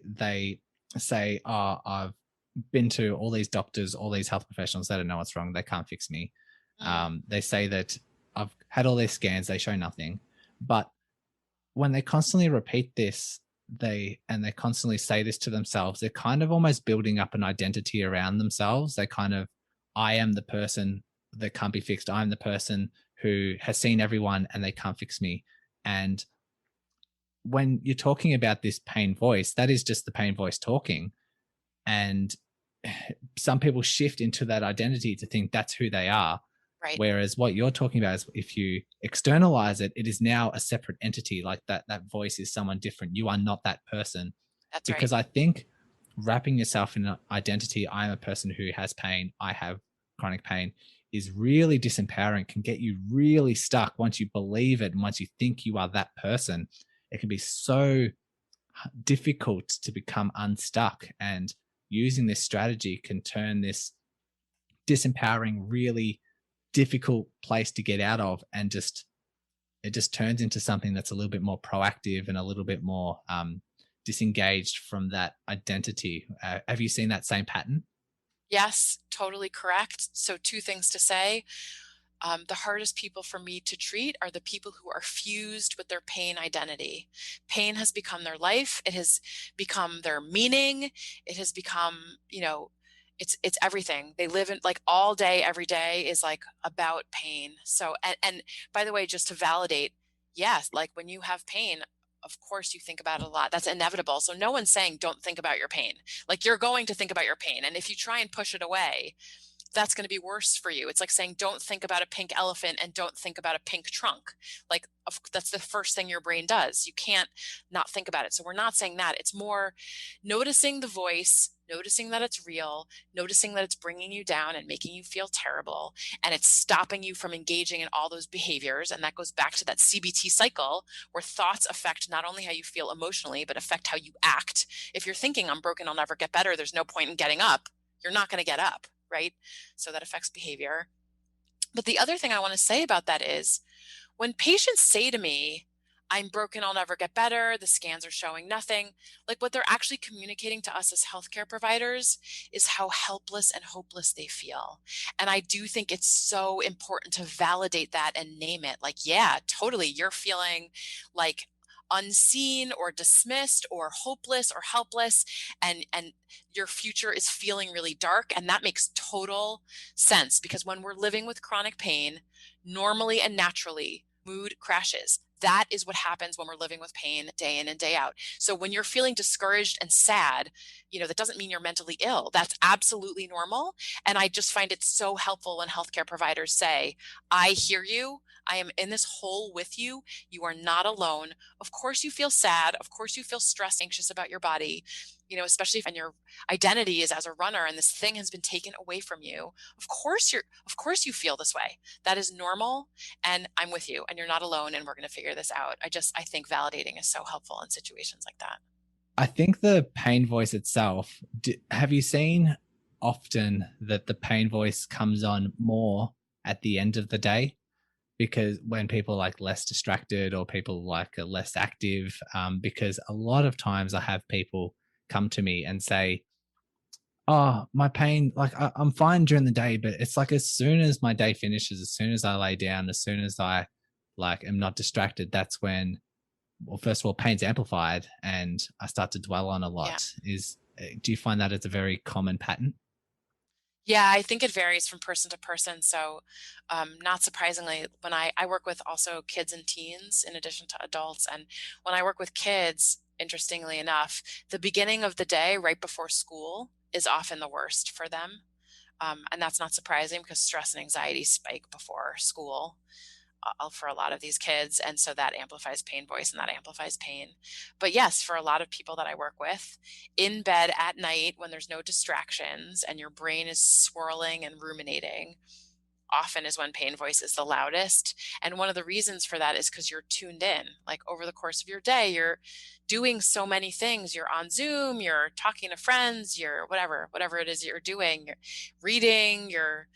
say, oh, I've been to all these doctors, all these health professionals, they don't know what's wrong, they can't fix me. They say that I've had all these scans, they show nothing. But when they constantly repeat this, they constantly say this to themselves, they're kind of almost building up an identity around themselves. I am the person that can't be fixed. I'm the person who has seen everyone and they can't fix me. And when you're talking about this pain voice, that is just the pain voice talking. And some people shift into that identity to think that's who they are. Right. Whereas what you're talking about is if you externalize it, it is now a separate entity. Like that voice is someone different. You are not that person. That's because right. I think wrapping yourself in an identity, I'm a person who has pain, I have chronic pain, is really disempowering, can get you really stuck once you believe it and once you think you are that person. It can be so difficult to become unstuck, and using this strategy can turn this disempowering, really difficult place to get out of, and it just turns into something that's a little bit more proactive and a little bit more disengaged from that identity. Have you seen that same pattern? Yes, totally correct. So 2 things to say. The hardest people for me to treat are the people who are fused with their pain identity. Pain has become their life. It has become their meaning. It has become, It's everything. They live in like all day, every day is like about pain. So, and by the way, just to validate, yes, like when you have pain, of course you think about it a lot. That's inevitable. So no one's saying don't think about your pain. Like you're going to think about your pain. And if you try and push it away, that's going to be worse for you. It's like saying don't think about a pink elephant and don't think about a pink trunk. Like that's the first thing your brain does. You can't not think about it. So we're not saying that. It's more noticing the voice, noticing that it's real, noticing that it's bringing you down and making you feel terrible, and it's stopping you from engaging in all those behaviors. And that goes back to that CBT cycle where thoughts affect not only how you feel emotionally, but affect how you act. If you're thinking I'm broken, I'll never get better, there's no point in getting up, you're not going to get up, right? So that affects behavior. But the other thing I want to say about that is when patients say to me, I'm broken, I'll never get better, the scans are showing nothing, like what they're actually communicating to us as healthcare providers is how helpless and hopeless they feel. And I do think it's so important to validate that and name it. Like, yeah, totally, you're feeling like unseen or dismissed or hopeless or helpless, and your future is feeling really dark, and that makes total sense because when we're living with chronic pain, normally and naturally mood crashes. That is what happens when we're living with pain day in and day out. So when you're feeling discouraged and sad, that doesn't mean you're mentally ill. That's absolutely normal. And I just find it so helpful when healthcare providers say, I hear you. I am in this hole with you. You are not alone. Of course you feel sad. Of course you feel stressed, anxious about your body, especially when your identity is as a runner and this thing has been taken away from you. Of course you feel this way. That is normal. And I'm with you and you're not alone and we're going to figure this out. I think validating is so helpful in situations like that. I think the pain voice itself, have you seen often that the pain voice comes on more at the end of the day? Because when people are like less distracted or people like are less active, because a lot of times I have people come to me and say, oh, my pain, like I'm fine during the day, but it's like as soon as my day finishes, as soon as I lay down, as soon as I like am not distracted, that's when, well, first of all, pain's amplified and I start to dwell on a Yeah. lot. Do you find that it's a very common pattern? Yeah, I think it varies from person to person. So, not surprisingly, when I work with also kids and teens in addition to adults, and when I work with kids, interestingly enough, the beginning of the day right before school is often the worst for them. And that's not surprising because stress and anxiety spike before school for a lot of these kids. And so that amplifies pain voice and that amplifies pain. But yes, for a lot of people that I work with, in bed at night when there's no distractions and your brain is swirling and ruminating, often is when pain voice is the loudest. And one of the reasons for that is because you're tuned in. Like over the course of your day, you're doing so many things. You're on Zoom, you're talking to friends, you're whatever it is you're doing, you're reading, you're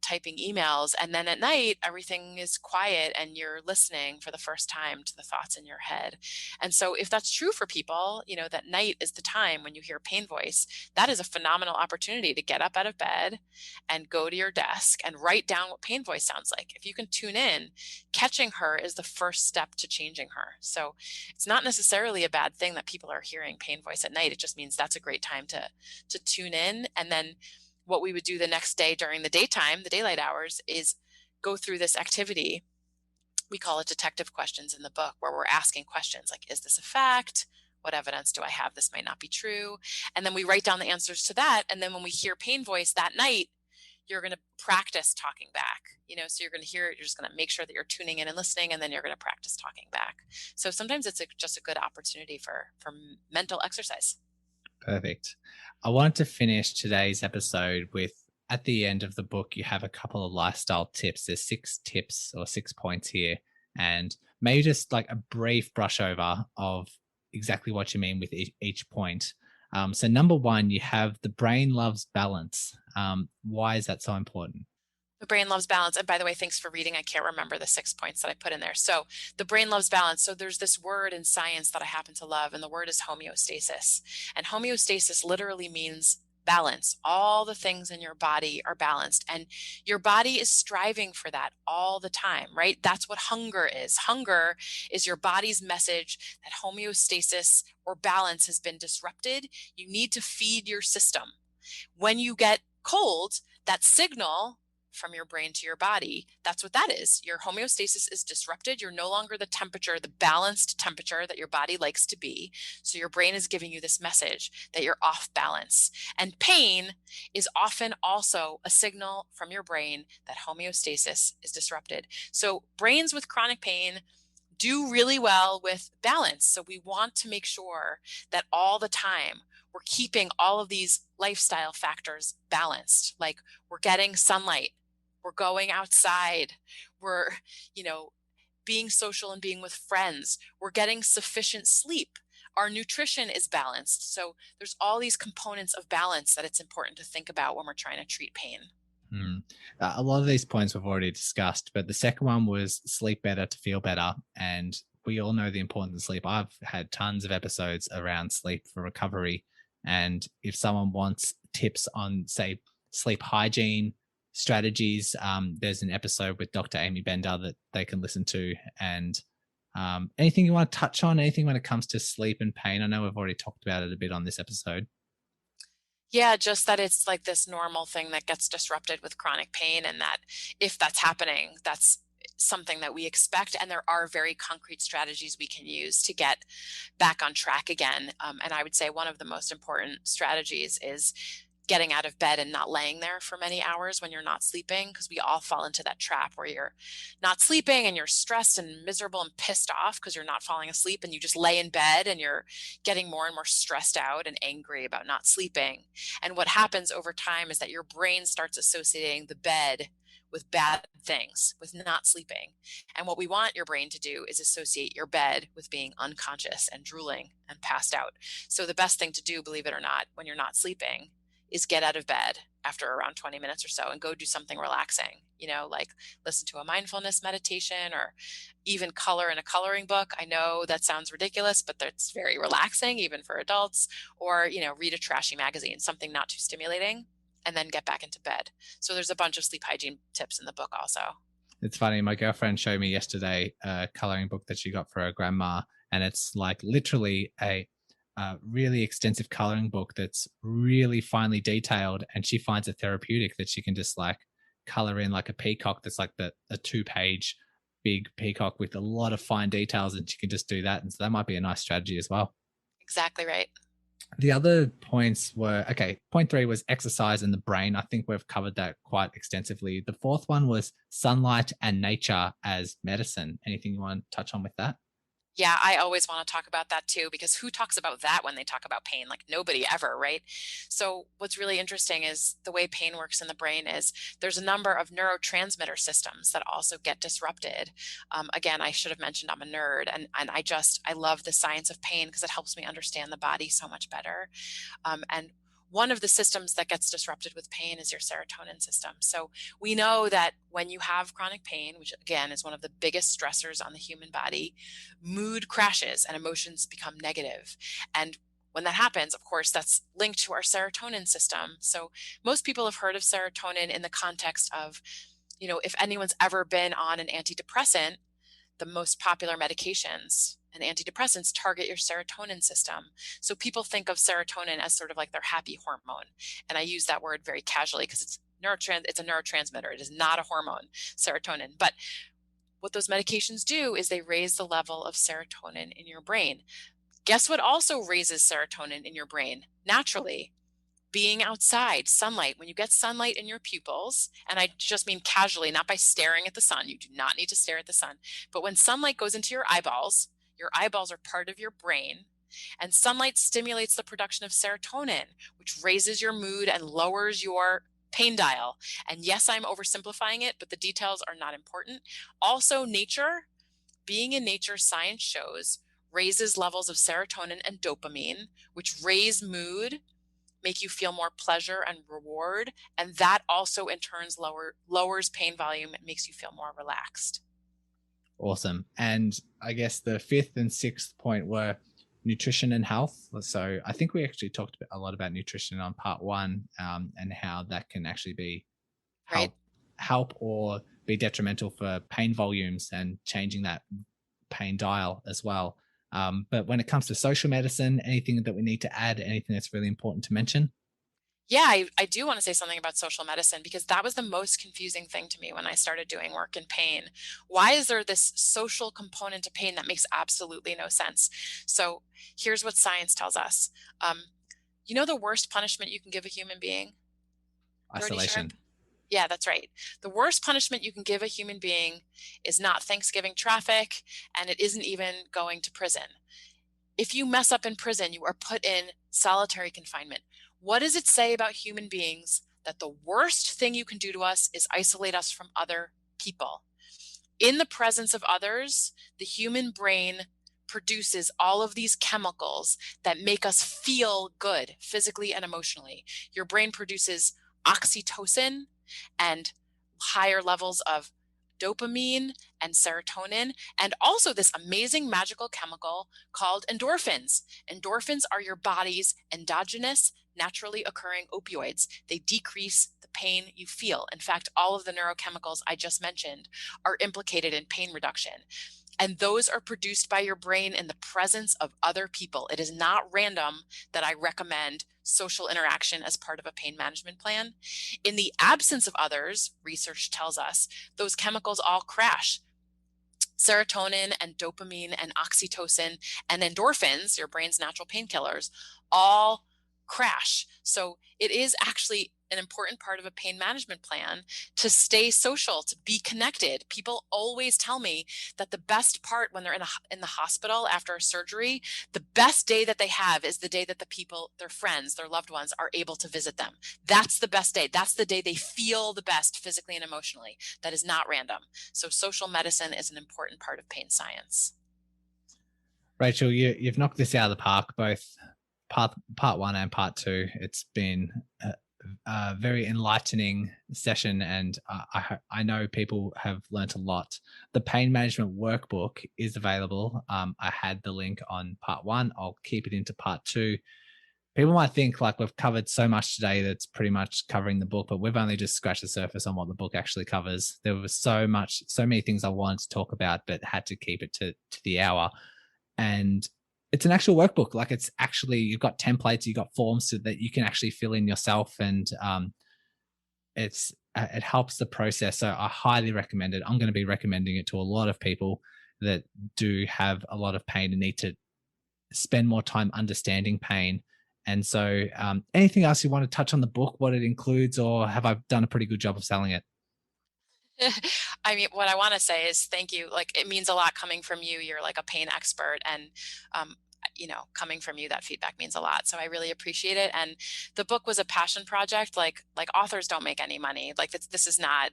typing emails. And then at night, everything is quiet and you're listening for the first time to the thoughts in your head. And so if that's true for people, that night is the time when you hear pain voice, that is a phenomenal opportunity to get up out of bed and go to your desk and write down what pain voice sounds like. If you can tune in, catching her is the first step to changing her. So it's not necessarily a bad thing that people are hearing pain voice at night. It just means that's a great time to tune in. And then what we would do the next day during the daytime, the daylight hours, is go through this activity. We call it detective questions in the book, where we're asking questions like, is this a fact? What evidence do I have this might not be true? And then we write down the answers to that. And then when we hear pain voice that night, you're going to practice talking back. So you're going to hear it. You're just going to make sure that you're tuning in and listening, and then you're going to practice talking back. So sometimes it's just a good opportunity for mental exercise. Perfect. I wanted to finish today's episode with, at the end of the book, you have a couple of lifestyle tips. There's 6 tips or 6 points here, and maybe just like a brief brush over of exactly what you mean with each point. So number 1, you have the brain loves balance. Why is that so important? The brain loves balance. And by the way, thanks for reading. I can't remember the 6 points that I put in there. So the brain loves balance. So there's this word in science that I happen to love, and the word is homeostasis. And homeostasis literally means balance. All the things in your body are balanced, and your body is striving for that all the time, right? That's what hunger is. Hunger is your body's message that homeostasis or balance has been disrupted. You need to feed your system. When you get cold, that signal from your brain to your body, that's what that is. Your homeostasis is disrupted. You're no longer the temperature, the balanced temperature that your body likes to be. So your brain is giving you this message that you're off balance. And pain is often also a signal from your brain that homeostasis is disrupted. So brains with chronic pain do really well with balance. So we want to make sure that all the time we're keeping all of these lifestyle factors balanced. Like we're getting sunlight, we're going outside, we're, being social and being with friends, we're getting sufficient sleep. Our nutrition is balanced. So there's all these components of balance that it's important to think about when we're trying to treat pain. Hmm. A lot of these points we've already discussed, but the second one was sleep better to feel better. And we all know the importance of sleep. I've had tons of episodes around sleep for recovery. And if someone wants tips on, say, sleep hygiene strategies, there's an episode with Dr. Amy Bender that they can listen to. And anything you want to touch on, anything when it comes to sleep and pain? I know we've already talked about it a bit on this episode. Yeah, just that it's like this normal thing that gets disrupted with chronic pain, and that if that's happening, that's something that we expect. And there are very concrete strategies we can use to get back on track again. And I would say one of the most important strategies is getting out of bed and not laying there for many hours when you're not sleeping, because we all fall into that trap where you're not sleeping and you're stressed and miserable and pissed off because you're not falling asleep, and you just lay in bed and you're getting more and more stressed out and angry about not sleeping. And what happens over time is that your brain starts associating the bed with bad things, with not sleeping. And what we want your brain to do is associate your bed with being unconscious and drooling and passed out. So the best thing to do, believe it or not, when you're not sleeping is get out of bed after around 20 minutes or so and go do something relaxing, like listen to a mindfulness meditation or even color in a coloring book. I know that sounds ridiculous, but that's very relaxing, even for adults. Or, read a trashy magazine, something not too stimulating, and then get back into bed. So there's a bunch of sleep hygiene tips in the book also. It's funny. My girlfriend showed me yesterday a coloring book that she got for her grandma, and it's like literally a really extensive coloring book that's really finely detailed. And she finds it therapeutic that she can just like color in like a peacock that's like a 2-page big peacock with a lot of fine details, and she can just do that. And so that might be a nice strategy as well. Exactly right. The other points were okay. Point 3 was exercise and the brain. I think we've covered that quite extensively. The fourth one was sunlight and nature as medicine. Anything you want to touch on with that? Yeah, I always want to talk about that too, because who talks about that when they talk about pain? Like nobody ever, right? So what's really interesting is the way pain works in the brain is there's a number of neurotransmitter systems that also get disrupted. Again, I should have mentioned I'm a nerd, and I love the science of pain because it helps me understand the body so much better. And one of the systems that gets disrupted with pain is your serotonin system. So we know that when you have chronic pain, which again is one of the biggest stressors on the human body, mood crashes and emotions become negative. And when that happens, of course, that's linked to our serotonin system. So most people have heard of serotonin in the context of, if anyone's ever been on an antidepressant, the most popular medications and antidepressants target your serotonin system. So people think of serotonin as sort of like their happy hormone. And I use that word very casually because it's a neurotransmitter. It is not a hormone, serotonin. But what those medications do is they raise the level of serotonin in your brain. Guess what also raises serotonin in your brain naturally? Being outside, sunlight. When you get sunlight in your pupils, and I just mean casually, not by staring at the sun, you do not need to stare at the sun, but when sunlight goes into your eyeballs are part of your brain, and sunlight stimulates the production of serotonin, which raises your mood and lowers your pain dial. And yes, I'm oversimplifying it, but the details are not important. Also, being in nature, science shows, raises levels of serotonin and dopamine, which raise mood, make you feel more pleasure and reward. And that also in turns lowers pain volume and makes you feel more relaxed. Awesome. And I guess the fifth and sixth point were nutrition and health. So I think we actually talked a lot about nutrition on part 1, and how that can actually be Right. help or be detrimental for pain volumes and changing that pain dial as well. But when it comes to social medicine, anything that we need to add, anything that's really important to mention? Yeah, I do want to say something about social medicine because that was the most confusing thing to me when I started doing work in pain. Why is there this social component to pain that makes absolutely no sense? So here's what science tells us. Um, you know the worst punishment you can give a human being? Brody Sharp? Isolation. Yeah, that's right. The worst punishment you can give a human being is not Thanksgiving traffic, and it isn't even going to prison. If you mess up in prison, you are put in solitary confinement. What does it say about human beings that the worst thing you can do to us is isolate us from other people? In the presence of others, the human brain produces all of these chemicals that make us feel good physically and emotionally. Your brain produces oxytocin and higher levels of dopamine and serotonin, and also this amazing magical chemical called endorphins. Endorphins are your body's endogenous, naturally occurring opioids. They decrease the pain you feel. In fact, all of the neurochemicals I just mentioned are implicated in pain reduction. And those are produced by your brain in the presence of other people. It is not random that I recommend social interaction as part of a pain management plan. In the absence of others, research tells us those chemicals all crash. Serotonin and dopamine and oxytocin and endorphins, your brain's natural painkillers, all crash. So it is actually an important part of a pain management plan to stay social, to be connected. People always tell me that the best part when they're in the hospital after a surgery, the best day that they have is the day that the people, their friends, their loved ones are able to visit them. That's the best day. That's the day they feel the best physically and emotionally. That is not random. So social medicine is an important part of pain science. Rachel, you've knocked this out of the park, both part one and part two. It's been a very enlightening session, and I know people have learnt a lot. The pain management workbook is available. I had the link on part one. I'll keep it into part two. People might think like we've covered so much today that's pretty much covering the book, but we've only just scratched the surface on what the book actually covers. There was so many things I wanted to talk about, but had to keep it to the hour. And it's an actual workbook. Like it's actually, you've got templates, you've got forms so that you can actually fill in yourself, and it helps the process. So I highly recommend it. I'm going to be recommending it to a lot of people that do have a lot of pain and need to spend more time understanding pain. And so, anything else you want to touch on the book, what it includes, or have I done a pretty good job of selling it? I mean, what I want to say is thank you. Like, it means a lot coming from you. You're like a pain expert, and um, coming from you, that feedback means a lot. So I really appreciate it. And the book was a passion project. Like authors don't make any money. Like this is not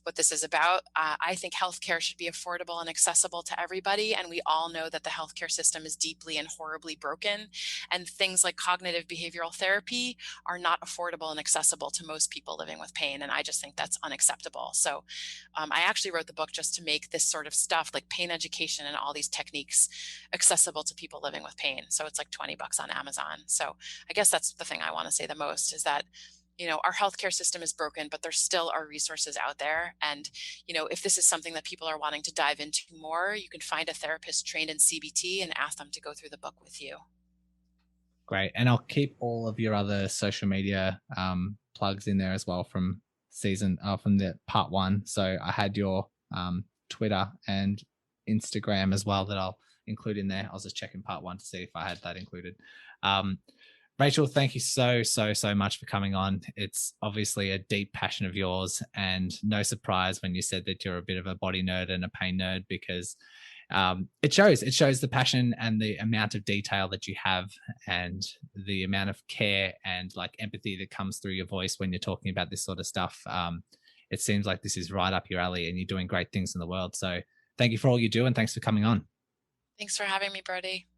what this is about. I think healthcare should be affordable and accessible to everybody. And we all know that the healthcare system is deeply and horribly broken. And things like cognitive behavioral therapy are not affordable and accessible to most people living with pain. And I just think that's unacceptable. So I actually wrote the book just to make this sort of stuff like pain education and all these techniques accessible to people living with pain. So it's like $20 on Amazon. So I guess that's the thing I want to say the most is that our healthcare system is broken, but there still are resources out there. And, if this is something that people are wanting to dive into more, you can find a therapist trained in CBT and ask them to go through the book with you. Great. And I'll keep all of your other social media plugs in there as well from from the part one. So I had your Twitter and Instagram as well that I'll include in there. I was just checking part one to see if I had that included. Um, Rachel, thank you so much for coming on. It's obviously a deep passion of yours, and no surprise when you said that you're a bit of a body nerd and a pain nerd, because it shows. It shows the passion and the amount of detail that you have, and the amount of care and like empathy that comes through your voice when you're talking about this sort of stuff. It seems like this is right up your alley, and you're doing great things in the world. So thank you for all you do, and thanks for coming on. Thanks for having me, Brody.